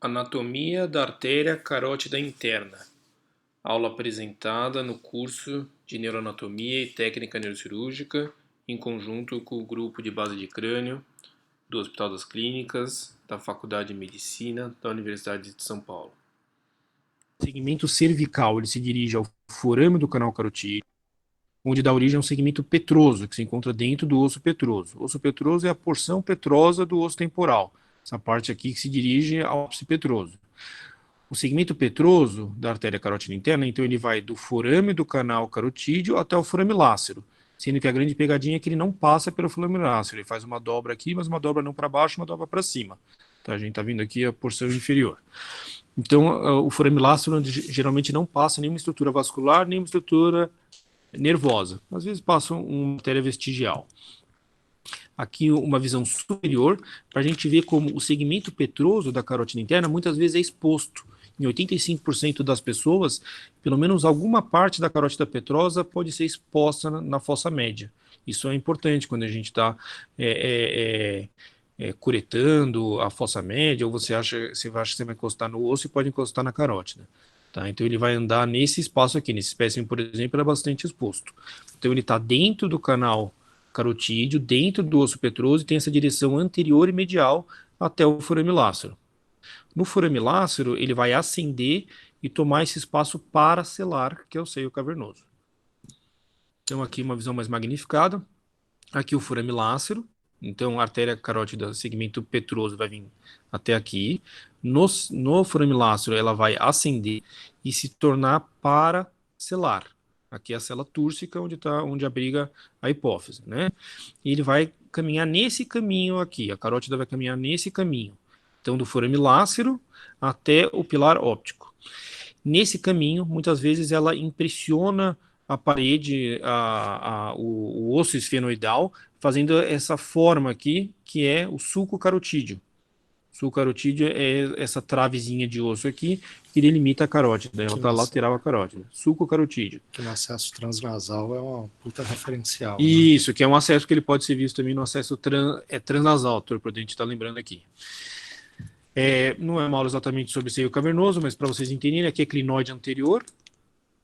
Anatomia da artéria carótida interna. Aula apresentada no curso de Neuroanatomia e Técnica Neurocirúrgica, em conjunto com o grupo de base de crânio do Hospital das Clínicas, da Faculdade de Medicina da Universidade de São Paulo. O segmento cervical ele se dirige ao forame do canal carotídeo, onde dá origem ao segmento petroso, que se encontra dentro do osso petroso. O osso petroso é a porção petrosa do osso temporal, essa parte aqui que se dirige ao ápice petroso. O segmento petroso da artéria carótida interna, então ele vai do forame do canal carotídeo até o forame lácero, sendo que a grande pegadinha é que ele não passa pelo forame lácero, ele faz uma dobra aqui, mas uma dobra não para baixo, uma dobra para cima. Tá, a gente está vendo aqui a porção inferior. Então, o forame lácero geralmente não passa nenhuma estrutura vascular, nenhuma estrutura nervosa. Às vezes passa uma artéria vestigial. Aqui uma visão superior, para a gente ver como o segmento petroso da carótida interna muitas vezes é exposto. Em 85% das pessoas, pelo menos alguma parte da carótida petrosa pode ser exposta na fossa média. Isso é importante quando a gente está curetando a fossa média, ou você acha que você vai encostar no osso e pode encostar na carótida. Tá? Então ele vai andar nesse espaço aqui, nesse espécime, por exemplo, ele é bastante exposto. Então ele está dentro do canal carotídeo, dentro do osso petroso, e tem essa direção anterior e medial até o forame lácero. No forame lácero, ele vai ascender e tomar esse espaço paracelar, que é o seio cavernoso. Então aqui uma visão mais magnificada. Aqui o forame lácero, então a artéria carótida, segmento petroso, vai vir até aqui. No forame lácero, ela vai ascender e se tornar paracelar. Aqui é a célula túrcica, onde abriga a hipófise, né? E ele vai caminhar nesse caminho aqui, a carótida vai caminhar nesse caminho. Então, do forame lácero até o pilar óptico. Nesse caminho, muitas vezes ela impressiona a parede, o osso esfenoidal, fazendo essa forma aqui, que é o sulco carotídeo. O sulco carotídeo é essa travezinha de osso aqui, que delimita a carótida, ela está lateral à carótida. Sulco carotídeo. Que no acesso transnasal é uma puta referencial. Isso, né? Que é um acesso que ele pode ser visto também no acesso transnasal, doutor Prudente está lembrando aqui. Não é uma aula exatamente sobre seio cavernoso, mas para vocês entenderem, aqui é clinoide anterior,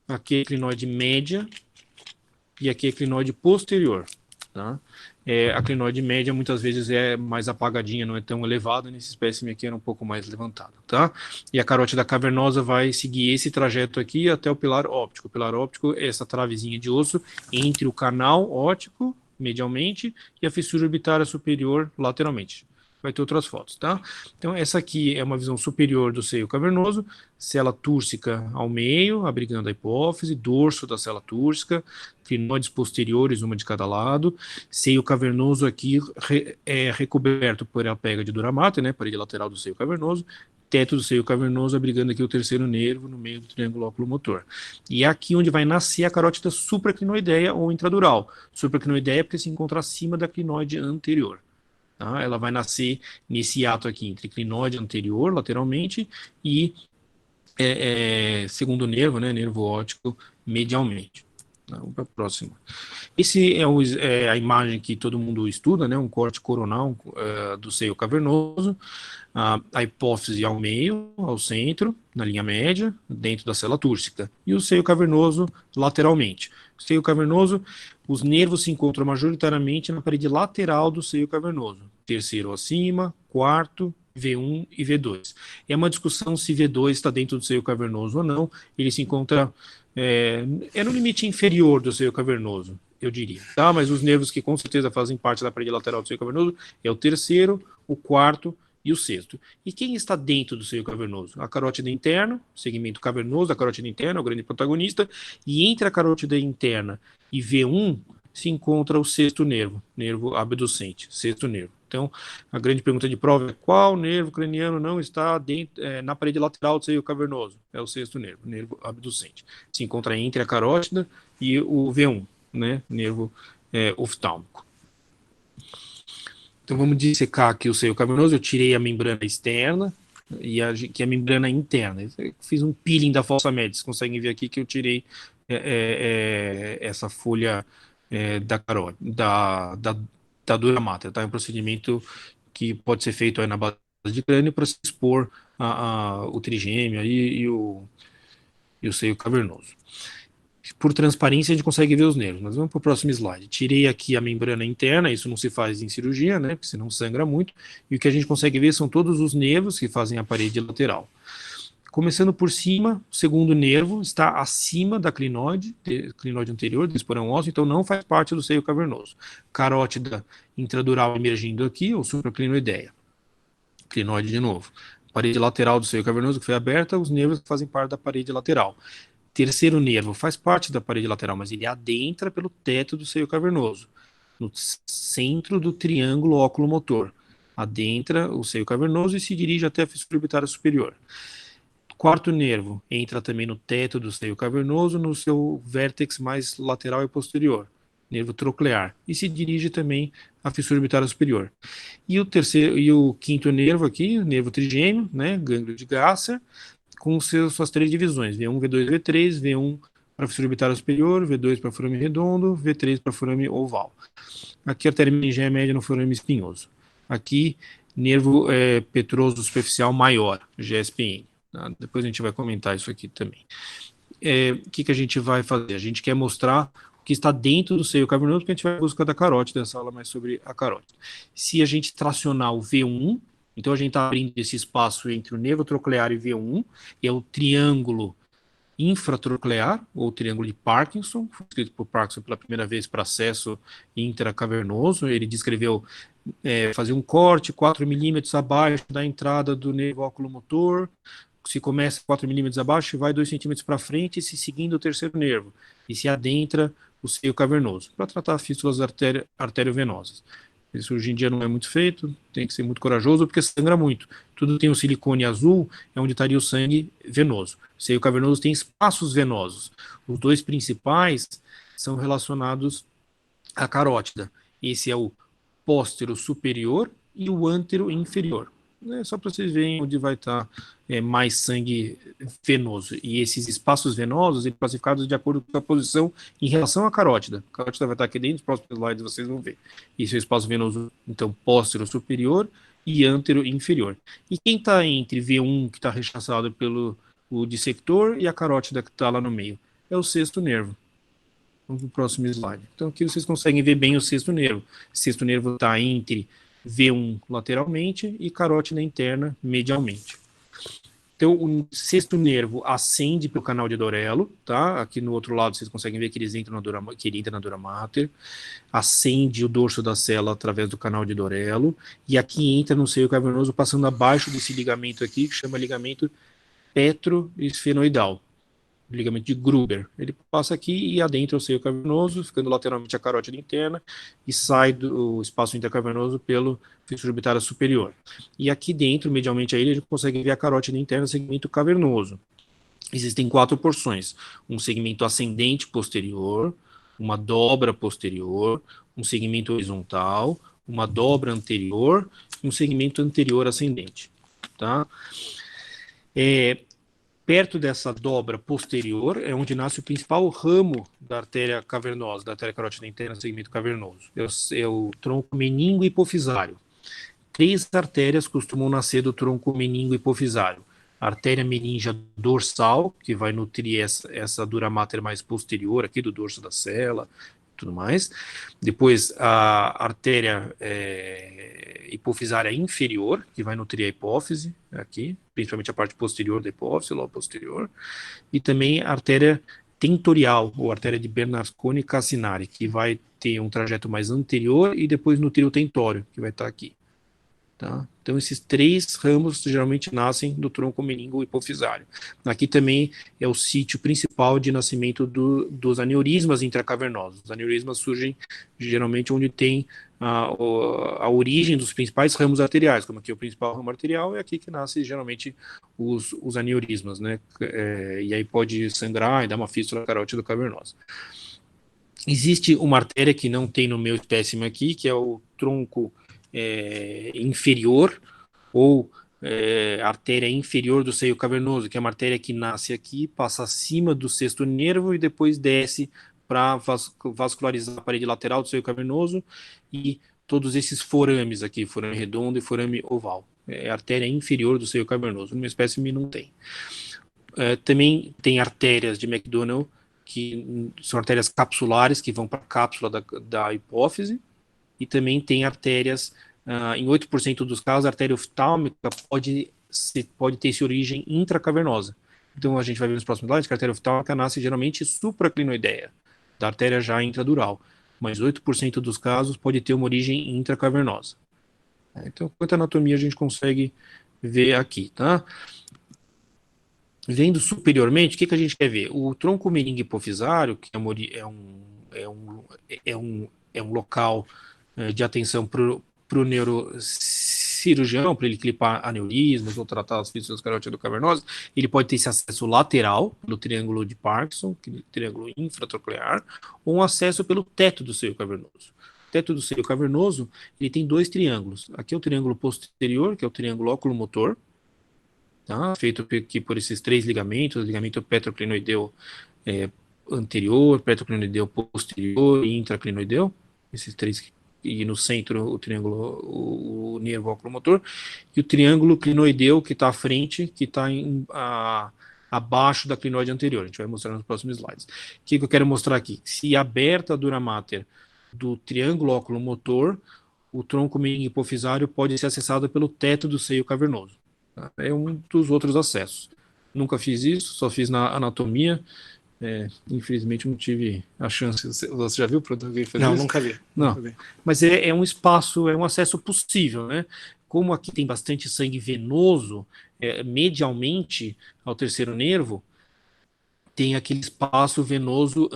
aqui é clinoide média e aqui é clinoide posterior. Tá? A clinoide média muitas vezes é mais apagadinha, não é tão elevada, nesse espécime aqui era um pouco mais levantada. Tá? E a carótida cavernosa vai seguir esse trajeto aqui até o pilar óptico. O pilar óptico é essa travezinha de osso entre o canal óptico, medialmente, e a fissura orbitária superior, lateralmente. Vai ter outras fotos, tá? Então, essa aqui é uma visão superior do seio cavernoso, célula túrcica ao meio, abrigando a hipófise, dorso da célula túrcica, clinoides posteriores, uma de cada lado, seio cavernoso aqui recoberto por a pega de dura mater, né, parede lateral do seio cavernoso, teto do seio cavernoso abrigando aqui o terceiro nervo no meio do triângulo oculomotor. E é aqui onde vai nascer a carótida supraclinoideia ou intradural. Supraclinoideia porque se encontra acima da clinoide anterior. Tá? Ela vai nascer nesse ato aqui entre clinoide anterior, lateralmente, e segundo nervo, né, nervo óptico, medialmente. Vamos para a próxima. Esse é a imagem que todo mundo estuda, né, um corte coronal do seio cavernoso, a hipófise ao meio, ao centro, na linha média, dentro da célula túrcica, e o seio cavernoso lateralmente. O seio cavernoso, os nervos se encontram majoritariamente na parede lateral do seio cavernoso, terceiro acima, quarto, V1 e V2. É uma discussão se V2 está dentro do seio cavernoso ou não, ele se encontra no limite inferior do seio cavernoso, eu diria, tá? Mas os nervos que com certeza fazem parte da parede lateral do seio cavernoso é o terceiro, o quarto e o sexto. E quem está dentro do seio cavernoso? A carótida interna, segmento cavernoso da carótida interna, o grande protagonista, e entre a carótida interna e V1 se encontra o sexto nervo, nervo abducente, sexto nervo. Então, a grande pergunta de prova é qual nervo craniano não está na parede lateral do seio cavernoso? É o sexto nervo, nervo abducente. Se encontra entre a carótida e o V1, né, nervo oftálmico. Então vamos dissecar aqui o seio cavernoso, eu tirei a membrana externa e aqui a membrana interna. Eu fiz um peeling da fossa média, vocês conseguem ver aqui que eu tirei essa folha da dura mater, tá? É um procedimento que pode ser feito aí na base de crânio para se expor o trigêmeo aí e o seio cavernoso. Por transparência, a gente consegue ver os nervos. Mas vamos para o próximo slide. Tirei aqui a membrana interna, isso não se faz em cirurgia, né? Porque senão sangra muito. E o que a gente consegue ver são todos os nervos que fazem a parede lateral. Começando por cima, o segundo nervo está acima da clinoide anterior, do esporão ósseo, então não faz parte do seio cavernoso. Carótida intradural emergindo aqui, ou supraclinoideia. Clinoide de novo. Parede lateral do seio cavernoso que foi aberta, os nervos que fazem parte da parede lateral. Terceiro nervo faz parte da parede lateral, mas ele adentra pelo teto do seio cavernoso, no centro do triângulo óculo-motor. Adentra o seio cavernoso e se dirige até a fissura orbitária superior. Quarto nervo entra também no teto do seio cavernoso, no seu vértex mais lateral e posterior, nervo troclear, e se dirige também à fissura orbitária superior. E o terceiro e o quinto nervo aqui, o nervo trigêmeo, né, gânglio de Gasser, com suas três divisões, V1, V2, V3, V1 para a fissura orbitária superior, V2 para forame redondo, V3 para forame oval. Aqui a artéria meningéia média no forame espinhoso. Aqui, nervo petroso superficial maior, GSPN. Tá? Depois a gente vai comentar isso aqui também. O que a gente vai fazer? A gente quer mostrar o que está dentro do seio cavernoso, porque a gente vai buscar da carótida, essa aula mais sobre a carótida. Se a gente tracionar o V1, então a gente está abrindo esse espaço entre o nervo troclear e V1, é o triângulo infratroclear, ou triângulo de Parkinson, foi escrito por Parkinson pela primeira vez para acesso intracavernoso. Ele descreveu fazer um corte 4 milímetros abaixo da entrada do nervo oculomotor. Se começa 4 milímetros abaixo, vai 2 centímetros para frente, se seguindo o terceiro nervo, e se adentra o seio cavernoso, para tratar fístulas arteriovenosas. Isso hoje em dia não é muito feito, tem que ser muito corajoso, porque sangra muito. Tudo tem o silicone azul, é onde estaria o sangue venoso. O seio cavernoso tem espaços venosos. Os dois principais são relacionados à carótida. Esse é o póstero superior e o antero inferior. Só para vocês verem onde vai estar mais sangue venoso. E esses espaços venosos, eles classificados de acordo com a posição em relação à carótida. A carótida vai estar aqui dentro, nos próximos slides vocês vão ver. Esse é o espaço venoso, então, póstero superior e antero inferior. E quem está entre V1, que está rechaçado pelo o dissector, e a carótida que está lá no meio? É o sexto nervo. Vamos para o próximo slide. Então aqui vocês conseguem ver bem o sexto nervo. O sexto nervo está entre V1 lateralmente e carótida interna medialmente. Então o sexto nervo ascende pelo canal de Dorello, tá? Aqui no outro lado vocês conseguem ver que ele entra na dura mater, ascende o dorso da célula através do canal de Dorello, e aqui entra no seio cavernoso passando abaixo desse ligamento aqui, que chama ligamento petroesfenoidal. Ligamento de Gruber. Ele passa aqui e adentra o seio cavernoso, ficando lateralmente a carótida interna, e sai do espaço intercavernoso pelo fissura orbitária superior. E aqui dentro, medialmente a ele, a gente consegue ver a carótida interna, segmento cavernoso. Existem 4 porções: um segmento ascendente posterior, uma dobra posterior, um segmento horizontal, uma dobra anterior e um segmento anterior ascendente. Tá? Perto dessa dobra posterior é onde nasce o principal ramo da artéria cavernosa, da artéria carótida interna, segmento cavernoso. É o tronco meningo hipofisário. 3 artérias costumam nascer do tronco meningo hipofisário. A artéria meningia dorsal, que vai nutrir essa dura mater mais posterior aqui do dorso da célula, tudo mais. Depois a artéria hipofisária inferior, que vai nutrir a hipófise, aqui, principalmente a parte posterior da hipófise, logo posterior. E também a artéria tentorial, ou artéria de Bernasconi-Cassinari, que vai ter um trajeto mais anterior e depois nutrir o tentório, que vai estar aqui. Tá? Então esses 3 ramos geralmente nascem do tronco meningo hipofisário. Aqui também é o sítio principal de nascimento dos aneurismas intracavernosos. Os aneurismas surgem geralmente onde tem a origem dos principais ramos arteriais, como aqui o principal ramo arterial, é aqui que nasce geralmente os aneurismas, né? E aí pode sangrar e dar uma fístula carótida cavernosa. Existe uma artéria que não tem no meu espécime aqui, que é o tronco inferior, ou artéria inferior do seio cavernoso, que é uma artéria que nasce aqui, passa acima do sexto nervo e depois desce para vascularizar a parede lateral do seio cavernoso e todos esses forames aqui, forame redondo e forame oval. é a artéria inferior do seio cavernoso. Numa espécime não tem. Também tem artérias de McDonald, que são artérias capsulares, que vão para a cápsula da hipófise, e também tem artérias, em 8% dos casos, a artéria oftálmica pode ter essa origem intracavernosa. Então a gente vai ver nos próximos slides que a artéria oftálmica nasce geralmente supraclinoideia, da artéria já intradural, mas 8% dos casos pode ter uma origem intracavernosa. Então, quanto à anatomia a gente consegue ver aqui, tá? Vendo superiormente, o que a gente quer ver? O tronco meningo hipofisário, que é um local de atenção para o neurocirurgião, para ele clipar aneurismas ou tratar as fístulas carótido-cavernosas, ele pode ter esse acesso lateral, no triângulo de Parkinson, triângulo infratroclear, ou um acesso pelo teto do seio cavernoso. O teto do seio cavernoso, ele tem dois triângulos. Aqui é o triângulo posterior, que é o triângulo oculomotor, tá? Feito aqui por esses três ligamentos, ligamento petroclinoideu anterior, petroclinoideu posterior e intraclinoideu, esses três, e no centro o triângulo, o nervo oculomotor, e o triângulo clinoideu que está à frente, que está abaixo da clinoide anterior. A gente vai mostrar nos próximos slides. O que eu quero mostrar aqui? Se aberta a dura mater do triângulo oculomotor, o tronco meningo hipofisário pode ser acessado pelo teto do seio cavernoso. É um dos outros acessos. Nunca fiz isso, só fiz na anatomia. Infelizmente não tive a chance. Você já viu o produto que fez Não, isso? nunca vi. Não, nunca vi. Mas é um espaço, é um acesso possível, né? Como aqui tem bastante sangue venoso, medialmente ao terceiro nervo, tem aquele espaço venoso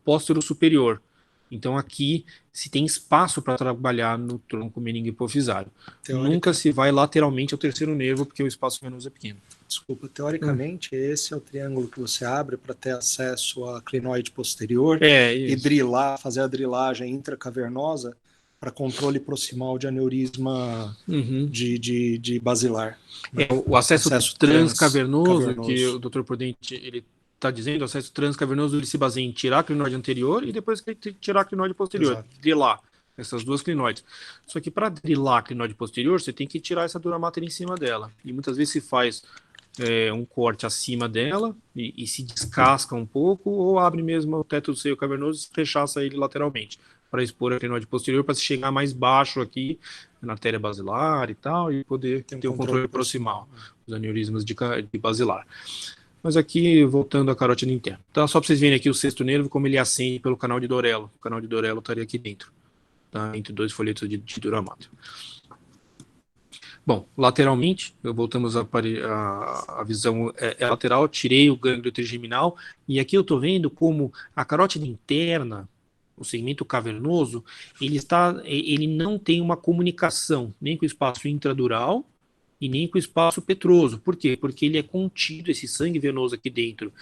póstero superior. Então aqui se tem espaço para trabalhar no tronco meningo hipofisário. Nunca se vai lateralmente ao terceiro nervo, porque o espaço venoso é pequeno. Desculpa, teoricamente esse é o triângulo que você abre para ter acesso à clinoide posterior e drilar, fazer a drilagem intracavernosa para controle proximal de aneurisma de basilar. O acesso transcavernoso, que o Dr. Prudente ele está dizendo, o acesso transcavernoso ele se baseia em tirar a clinoide anterior e depois que ele tirar a clinoide posterior, Exato. drilar essas duas clinoides. Só que para drilar a clinoide posterior, você tem que tirar essa dura mater em cima dela. E muitas vezes se faz um corte acima dela e se descasca um pouco, ou abre mesmo o teto do seio cavernoso e rechaça ele lateralmente, para expor a clinoide posterior, para se chegar mais baixo aqui, na artéria basilar e tal, e poder ter um controle proximal dos aneurismas de basilar. Mas aqui, voltando à carótida interna. Então, só para vocês verem aqui o sexto nervo, como ele ascende pelo canal de Dorello. O canal de Dorello estaria aqui dentro, tá? Entre dois folhetos de dura mater. Bom, lateralmente, voltamos a visão lateral, tirei o gânglio trigeminal, e aqui eu estou vendo como a carótida interna, o segmento cavernoso, ele não tem uma comunicação nem com o espaço intradural e nem com o espaço petroso. Por quê? Porque ele é contido, esse sangue venoso aqui dentro,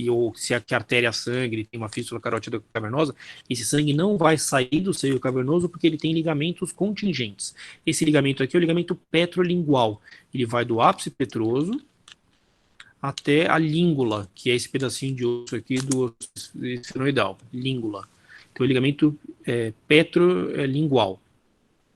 ou se a artéria sangue tem uma fístula carótida cavernosa, esse sangue não vai sair do seio cavernoso porque ele tem ligamentos contingentes. Esse ligamento aqui é o ligamento petrolingual. Ele vai do ápice petroso até a língula, que é esse pedacinho de osso aqui do osso esfenoidal, língula. Então, o ligamento petrolingual.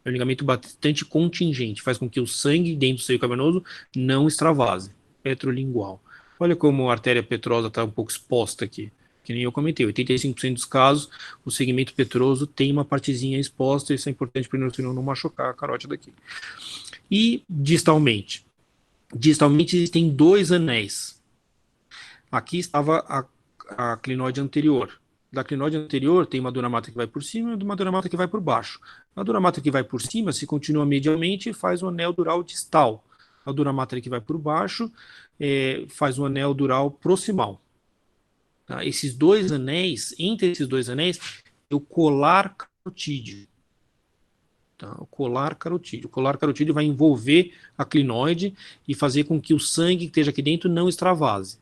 É um ligamento bastante contingente, faz com que o sangue dentro do seio cavernoso não extravase. Petrolingual. Olha como a artéria petrosa está um pouco exposta aqui, que nem eu comentei, 85% dos casos, o segmento petroso tem uma partezinha exposta, isso é importante para o neurocirurgião não machucar a carótida aqui. E distalmente? Distalmente existem dois anéis. Aqui estava a clinoide anterior. Da clinoide anterior tem uma dura mater que vai por cima e uma dura mater que vai por baixo. A dura mater que vai por cima, se continua medialmente, faz o anel dural distal. A dura mater que vai por baixo faz o anel dural proximal. Tá? Esses dois anéis, entre esses dois anéis, é o colar carotídeo. Tá? O colar carotídeo. O colar carotídeo vai envolver a clinoide e fazer com que o sangue que esteja aqui dentro não extravase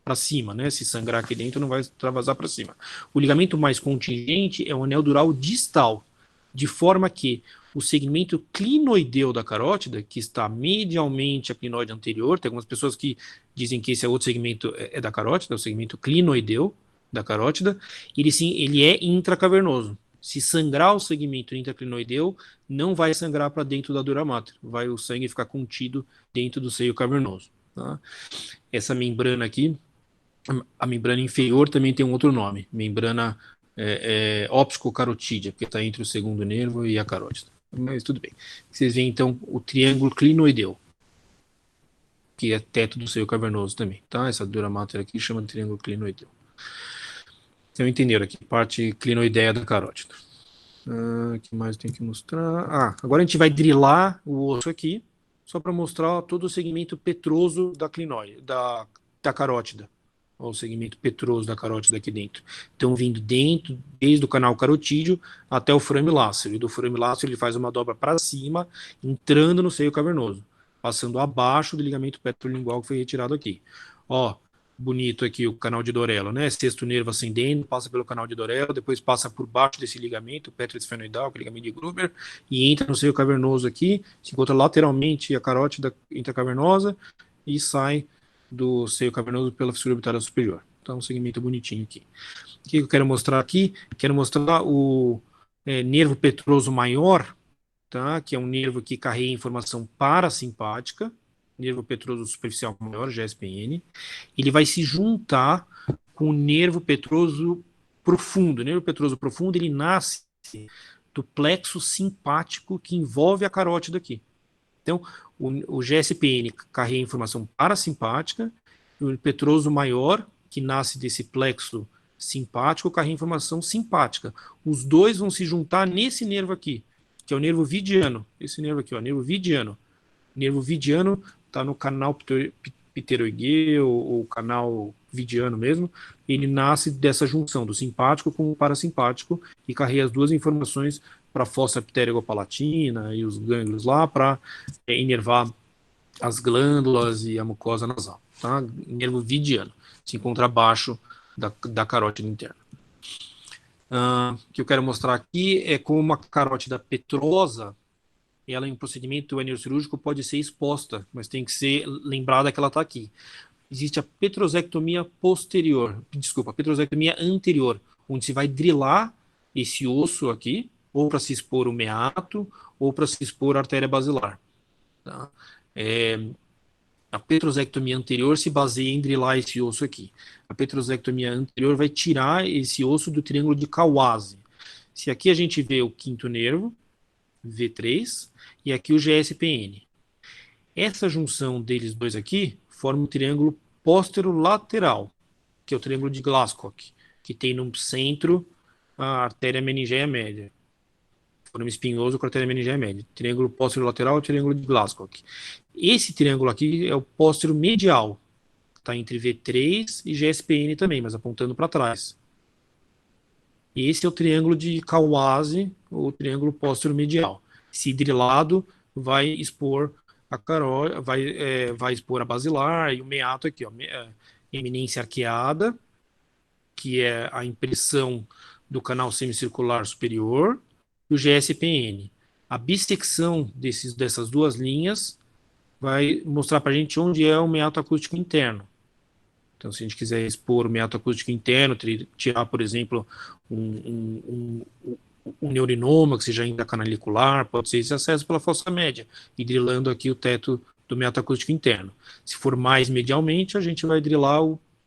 para cima, né? Se sangrar aqui dentro, não vai extravasar para cima. O ligamento mais contingente é o anel dural distal, de forma que o segmento clinoideu da carótida, que está medialmente à clinoide anterior, tem algumas pessoas que dizem que esse é outro segmento da carótida, o segmento clinoideu da carótida, ele é intracavernoso. Se sangrar o segmento intraclinoideu, não vai sangrar para dentro da dura mater, vai o sangue ficar contido dentro do seio cavernoso. Tá? Essa membrana aqui, a membrana inferior também tem um outro nome, membrana óptico-carotídea, porque está entre o segundo nervo e a carótida. Mas tudo bem. Vocês veem então o triângulo clinoideu, que é teto do seio cavernoso também. Tá? Essa dura mater aqui chama de triângulo clinoideu. Então entenderam aqui, parte clinoideia da carótida. O que mais tem que mostrar? Agora a gente vai drilar o osso aqui, só para mostrar todo o segmento petroso da clinoide, da carótida. Olha o segmento petroso da carótida aqui dentro. Então vindo dentro, desde o canal carotídeo até o frame láceo. E do frame láceo ele faz uma dobra para cima, entrando no seio cavernoso, passando abaixo do ligamento petrolingual que foi retirado aqui. Ó, bonito aqui o canal de Dorello, né? Sexto nervo ascendendo, passa pelo canal de Dorello, depois passa por baixo desse ligamento, o petroesfenoidal, que é o ligamento de Gruber, e entra no seio cavernoso aqui, se encontra lateralmente a carótida intracavernosa e sai do seio cavernoso pela fissura orbitária superior. Então, um segmento bonitinho aqui. O que eu quero mostrar aqui? Quero mostrar o nervo petroso maior, tá? Que é um nervo que carrega informação parasimpática, nervo petroso superficial maior, GSPN, ele vai se juntar com o nervo petroso profundo. O nervo petroso profundo, ele nasce do plexo simpático que envolve a carótida aqui. Então, o GSPN carrega informação parasimpática, e o petroso maior, que nasce desse plexo simpático, carrega informação simpática. Os dois vão se juntar nesse nervo aqui, que é o nervo vidiano. Esse nervo aqui, ó, nervo vidiano. Nervo vidiano está no canal pteroideu, ou canal vidiano mesmo. Ele nasce dessa junção do simpático com o parasimpático e carrega as duas informações para a fossa pterygopalatina e os gânglios lá para inervar as glândulas e a mucosa nasal. Tá? Nervo vidiano. Se encontra abaixo da carótida interna. O que eu quero mostrar aqui é como uma carótida petrosa, ela em um procedimento neurocirúrgico pode ser exposta, mas tem que ser lembrada que ela está aqui. Existe a petrosectomia posterior, desculpa, a petrosectomia anterior, onde se vai drilar esse osso aqui, ou para se expor o meato, ou para se expor a artéria basilar. Tá? A petrosectomia anterior se baseia em drilar esse osso aqui. A petrosectomia anterior vai tirar esse osso do triângulo de Kawase. Se aqui a gente vê o quinto nervo, V3, e aqui o GSPN. Essa junção deles dois aqui forma um triângulo posterolateral, que é o triângulo de Glasscock, que tem no centro a artéria meningeia média. Forma espinhoso com a artéria meningeia média. Triângulo posterolateral é o triângulo de Glasscock. Esse triângulo aqui é o póstero medial. Está entre V3 e GSPN também, mas apontando para trás. Esse é o triângulo de Kawase, ou triângulo póstero medial. Se drilado, vai expor a carótida, vai expor a basilar e o meato aqui, ó, eminência arqueada, que é a impressão do canal semicircular superior, e o GSPN. A bissecção dessas duas linhas vai mostrar para a gente onde é o meato acústico interno. Então, se a gente quiser expor o meato acústico interno, tirar, por exemplo, um neurinoma que seja ainda canalicular, pode ser esse acesso pela fossa média, e drilando aqui o teto do meato acústico interno. Se for mais medialmente, a gente vai drilar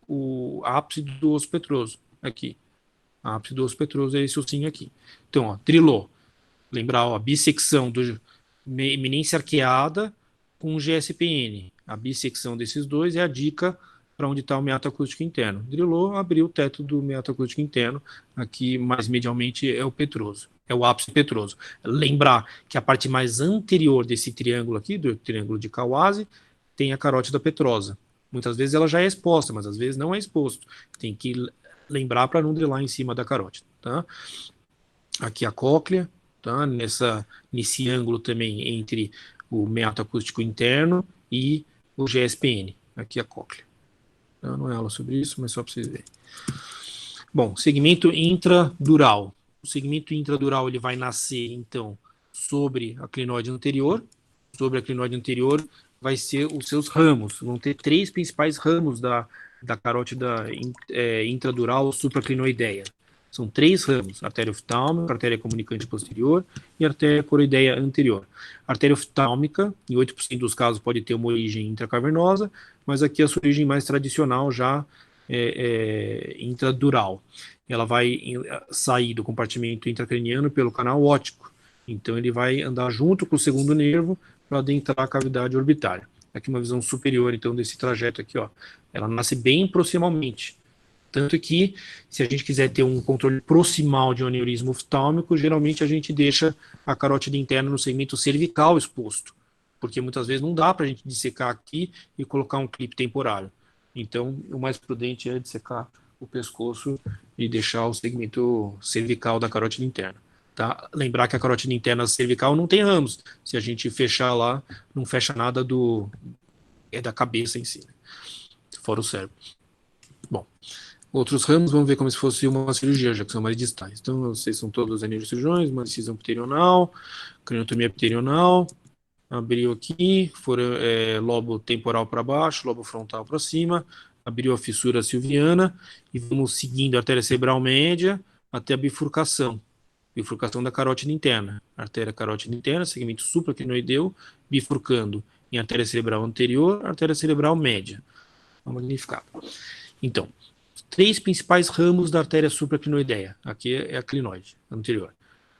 o ápice do osso petroso, aqui. A ápice do osso petroso é esse ossinho aqui. Então, ó, drilou. Lembrar, ó, a bissecção do eminência arqueada com o GSPN. A bissecção desses dois é a dica para onde está o meato acústico interno. Drilou, abriu o teto do meato acústico interno. Aqui, mais medialmente, é o petroso. É o ápice petroso. Lembrar que a parte mais anterior desse triângulo aqui, do triângulo de Kawase, tem a carótida petrosa. Muitas vezes ela já é exposta, mas às vezes não é exposto. Tem que lembrar para não drilar em cima da carótida. Tá? Aqui a cóclea, tá? Nesse ângulo também entre o meato acústico interno e o GSPN. Aqui a cóclea. Não é aula sobre isso, mas só para vocês verem. Bom, segmento intradural. O segmento intradural ele vai nascer, então, sobre a clinoide anterior. Sobre a clinoide anterior vai ser os seus ramos. Vão ter três principais ramos da carótida intradural supraclinoideia. São 3 ramos: artéria oftálmica, artéria comunicante posterior e artéria coroideia anterior. A artéria oftálmica, em 8% dos casos, pode ter uma origem intracavernosa, mas aqui a sua origem mais tradicional já intradural. Ela vai sair do compartimento intracraniano pelo canal óptico. Então ele vai andar junto com o segundo nervo para adentrar a cavidade orbitária. Aqui uma visão superior, então, desse trajeto aqui, ó. Ela nasce bem proximalmente. Tanto que, se a gente quiser ter um controle proximal de um aneurisma oftálmico, geralmente a gente deixa a carótida interna no segmento cervical exposto, porque muitas vezes não dá para a gente dissecar aqui e colocar um clipe temporário. Então, o mais prudente é dissecar o pescoço e deixar o segmento cervical da carótida interna. Tá? Lembrar que a carótida interna cervical não tem ramos. Se a gente fechar lá, não fecha nada da cabeça em si, né? Fora o cérebro. Bom, outros ramos, vamos ver como se fosse uma cirurgia, já que são mais distais. Então, vocês são todos neurocirurgiões, uma incisão pterional, craniotomia pterional, abriu aqui, lobo temporal para baixo, lobo frontal para cima, abriu a fissura silviana, e vamos seguindo a artéria cerebral média até a bifurcação da carótida interna. Artéria carótida interna, segmento supracrinoideu, bifurcando em artéria cerebral anterior, artéria cerebral média. Magnificado. Então, 3 principais ramos da artéria supracrinoideia. Aqui é a clinoide anterior.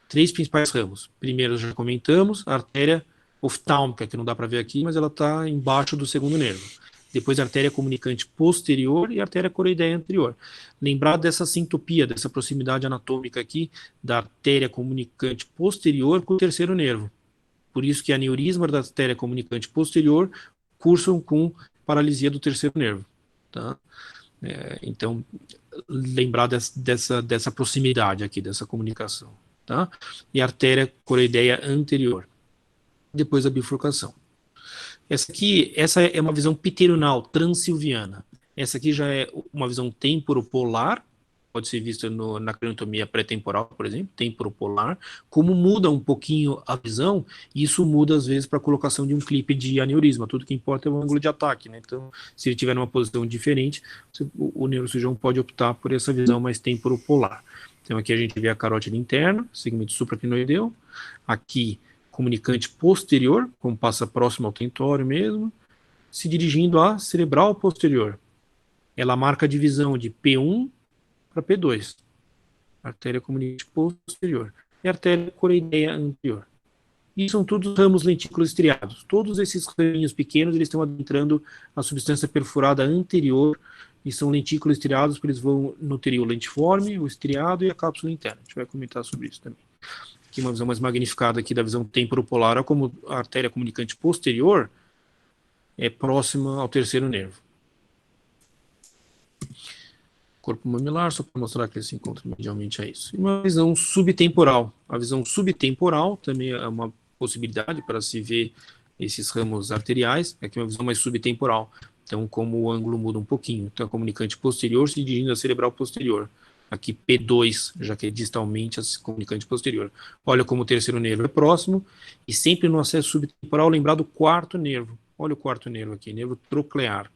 3 principais ramos. Primeiro, já comentamos, a artéria oftálmica, que não dá para ver aqui, mas ela está embaixo do segundo nervo. Depois a artéria comunicante posterior e a artéria coroideia anterior. Lembrar dessa sintopia, dessa proximidade anatômica aqui da artéria comunicante posterior com o terceiro nervo. Por isso que aneurisma da artéria comunicante posterior cursam com paralisia do terceiro nervo. Tá? Então, lembrar dessa proximidade aqui, dessa comunicação. Tá? E a artéria coroideia anterior. Depois a bifurcação. Essa é uma visão pterional, transsilviana. Essa aqui já é uma visão temporopolar, pode ser vista na craniotomia pré-temporal, por exemplo, temporopolar. Como muda um pouquinho a visão, isso muda às vezes para a colocação de um clipe de aneurisma. Tudo que importa é o ângulo de ataque, né? Então, se ele tiver numa posição diferente, o neurocirurgião pode optar por essa visão mais temporopolar. Então, aqui a gente vê a carótida interna, segmento supracrinoideu. Aqui, comunicante posterior, como passa próximo ao tentório mesmo, se dirigindo à cerebral posterior. Ela marca a divisão de P1 para P2, artéria comunicante posterior, e artéria coroideia anterior. E são todos ramos lentículos estriados. Todos esses raminhos pequenos, eles estão adentrando a substância perfurada anterior, e são lentículos estriados, porque eles vão nutrir o lentiforme, o estriado e a cápsula interna. A gente vai comentar sobre isso também. Aqui uma visão mais magnificada aqui da visão temporopolar, como a artéria comunicante posterior é próxima ao terceiro nervo. Corpo mamilar, só para mostrar que ele se encontra medialmente a isso. E uma visão subtemporal. A visão subtemporal também é uma possibilidade para se ver esses ramos arteriais. Aqui é uma visão mais subtemporal. Então, como o ângulo muda um pouquinho. Então, a comunicante posterior se dirigindo à cerebral posterior. Aqui P2, já que é distalmente a comunicante posterior. Olha como o terceiro nervo é próximo. E sempre no acesso subtemporal, lembrar do quarto nervo. Olha o quarto nervo aqui, nervo troclear.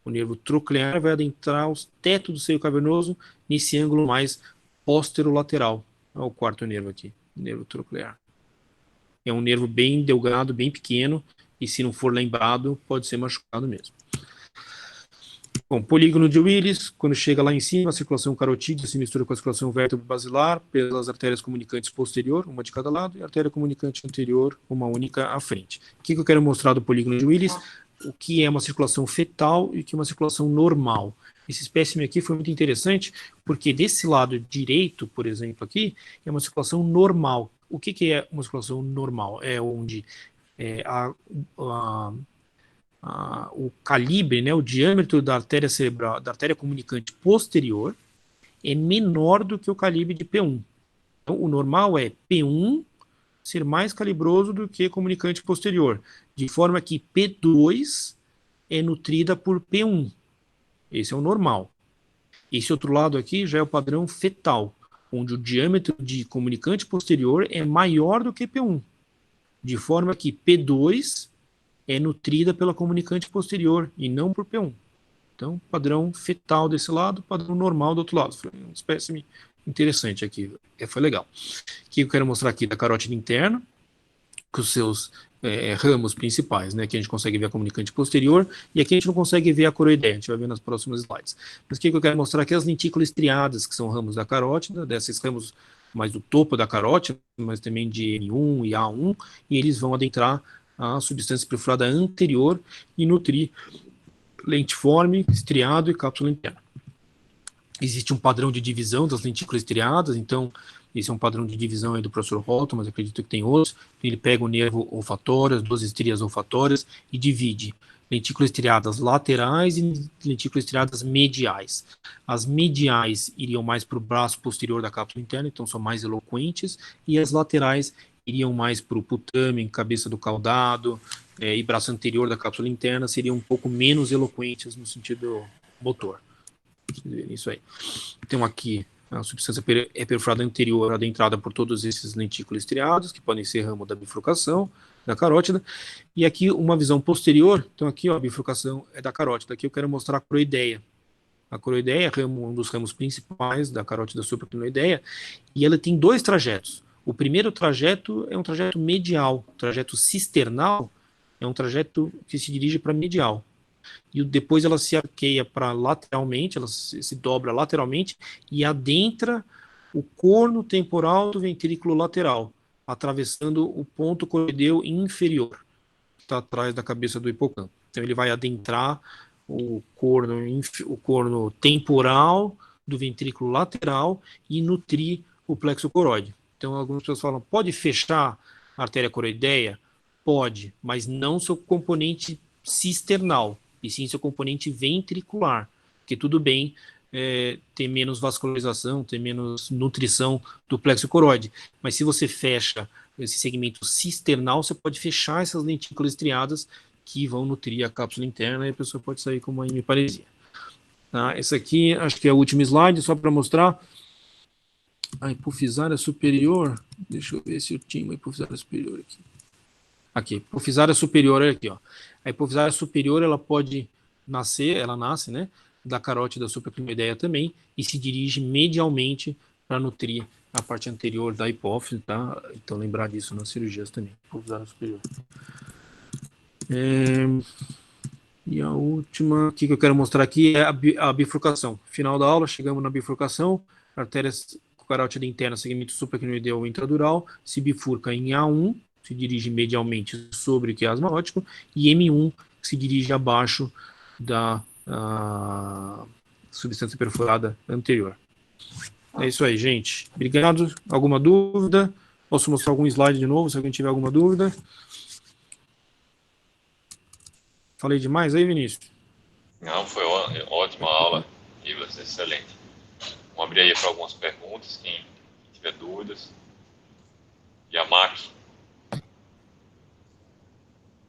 O nervo troclear vai adentrar o teto do seio cavernoso nesse ângulo mais posterolateral. Olha o quarto nervo aqui, nervo troclear. É um nervo bem delgado, bem pequeno, e se não for lembrado, pode ser machucado mesmo. Bom, polígono de Willis, quando chega lá em cima, a circulação carotídea se mistura com a circulação vértebro-basilar pelas artérias comunicantes posterior, uma de cada lado, e a artéria comunicante anterior, uma única à frente. O que eu quero mostrar do polígono de Willis? O que é uma circulação fetal e o que é uma circulação normal. Esse espécime aqui foi muito interessante, porque desse lado direito, por exemplo, aqui, é uma circulação normal. O que é uma circulação normal? É onde o calibre, né, o diâmetro da artéria cerebral, da artéria comunicante posterior, é menor do que o calibre de P1. Então, o normal é P1 ser mais calibroso do que comunicante posterior, de forma que P2 é nutrida por P1. Esse é o normal. Esse outro lado aqui já é o padrão fetal, onde o diâmetro de comunicante posterior é maior do que P1, de forma que P2 é nutrida pela comunicante posterior e não por P1. Então, padrão fetal desse lado, padrão normal do outro lado. Foi um espécime interessante aqui, foi legal. O que eu quero mostrar aqui da carótida interna, com os seus ramos principais, né? Que a gente consegue ver a comunicante posterior, e aqui a gente não consegue ver a coroideia, a gente vai ver nas próximas slides. Mas o que eu quero mostrar aqui é as lentículas estriadas, que são ramos da carótida, desses ramos mais do topo da carótida, mas também de N1 e A1, e eles vão adentrar a substância perfurada anterior e nutrir lentiforme, estriado e cápsula interna. Existe um padrão de divisão das lentículas estriadas, então esse é um padrão de divisão aí do professor Holton, mas acredito que tem outros. Ele pega o nervo olfatório, as duas estrias olfatórias, e divide lentículas estriadas laterais e lentículas estriadas mediais. As mediais iriam mais para o braço posterior da cápsula interna, então são mais eloquentes, e as laterais iriam mais para o putamen, cabeça do caudado, e braço anterior da cápsula interna, seriam um pouco menos eloquentes no sentido motor. Isso aí. Então aqui a substância é perfurada anterior adentrada por todos esses lentículos estriados, que podem ser ramo da bifurcação da carótida, e aqui uma visão posterior, então aqui ó, a bifurcação é da carótida, aqui eu quero mostrar a coroideia. A coroideia é um dos ramos principais da carótida supraclinoideia, e ela tem dois trajetos. O primeiro trajeto é um trajeto medial, o trajeto cisternal é um trajeto que se dirige para medial. E depois ela se arqueia para lateralmente, ela se dobra lateralmente e adentra o corno temporal do ventrículo lateral, atravessando o ponto coroideu inferior, que está atrás da cabeça do hipocampo. Então ele vai adentrar o corno temporal do ventrículo lateral e nutrir o plexo coroide. Então algumas pessoas falam, pode fechar a artéria coroideia? Pode, mas não seu componente cisternal, e sim seu componente ventricular, que tudo bem ter menos vascularização, ter menos nutrição do plexo coroide. Mas se você fecha esse segmento cisternal, você pode fechar essas lentículas estriadas que vão nutrir a cápsula interna e a pessoa pode sair com uma hemiparesia. Tá? Esse aqui, acho que é o último slide, só para mostrar. A hipofisária superior, deixa eu ver se eu tinha uma hipofisária superior aqui. Aqui, hipofisária superior, olha aqui, ó. A hipofisária superior, ela pode nascer, ela nasce, né, da carótida supraclinoideia também, e se dirige medialmente para nutrir a parte anterior da hipófise, tá? Então lembrar disso nas cirurgias também, hipofisária superior. E a última que eu quero mostrar aqui é a bifurcação. Final da aula, chegamos na bifurcação, artérias carótida interna, segmento supraclinoideu ou intradural, se bifurca em A1, se dirige medialmente sobre o quiasma óptico, e M1, que se dirige abaixo da substância perfurada anterior. É isso aí, gente. Obrigado. Alguma dúvida? Posso mostrar algum slide de novo, se alguém tiver alguma dúvida? Falei demais aí, Vinícius? Não, foi ótima aula, Ivas, excelente. Vamos abrir aí para algumas perguntas, quem tiver dúvidas. E a Mac?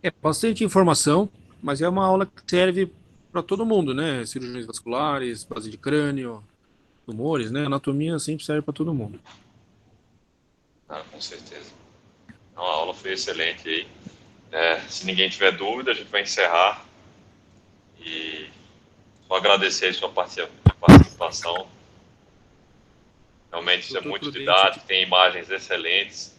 É bastante informação, mas é uma aula que serve para todo mundo, né? Cirurgiões vasculares, base de crânio, tumores, né? Anatomia sempre serve para todo mundo. Ah, com certeza. Então, a aula foi excelente aí. Se ninguém tiver dúvida, a gente vai encerrar. E só agradecer a sua participação. Realmente isso é muito didático, tem imagens excelentes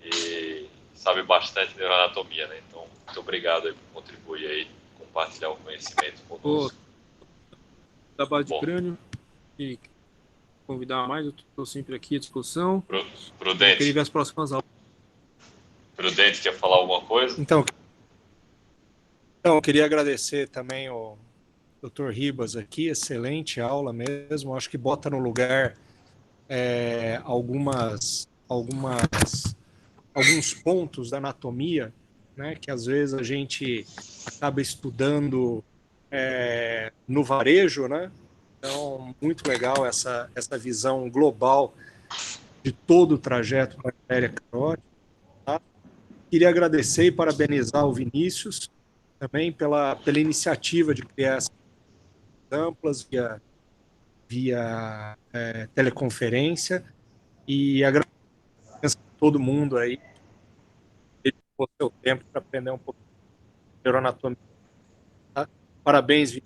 e sabe bastante de neuroanatomia, né? Então, muito obrigado aí por contribuir aí, compartilhar o conhecimento conosco. Da base de crânio, e convidar mais, eu estou sempre aqui à disposição. Prudente. Eu queria ver as próximas aulas. Prudente, quer falar alguma coisa? Então, eu queria agradecer também o Dr. Ribas aqui, excelente aula mesmo, acho que bota no lugar alguns pontos da anatomia, né, que às vezes a gente acaba estudando no varejo, né? Então, muito legal essa visão global de todo o trajeto da artéria carótida. Tá? Queria agradecer e parabenizar o Vinícius também pela iniciativa de criar essas amplas via teleconferência, e agradeço a todo mundo aí que dedicou seu tempo para aprender um pouco de neuroanatomia. Tá? Parabéns, Vinícius.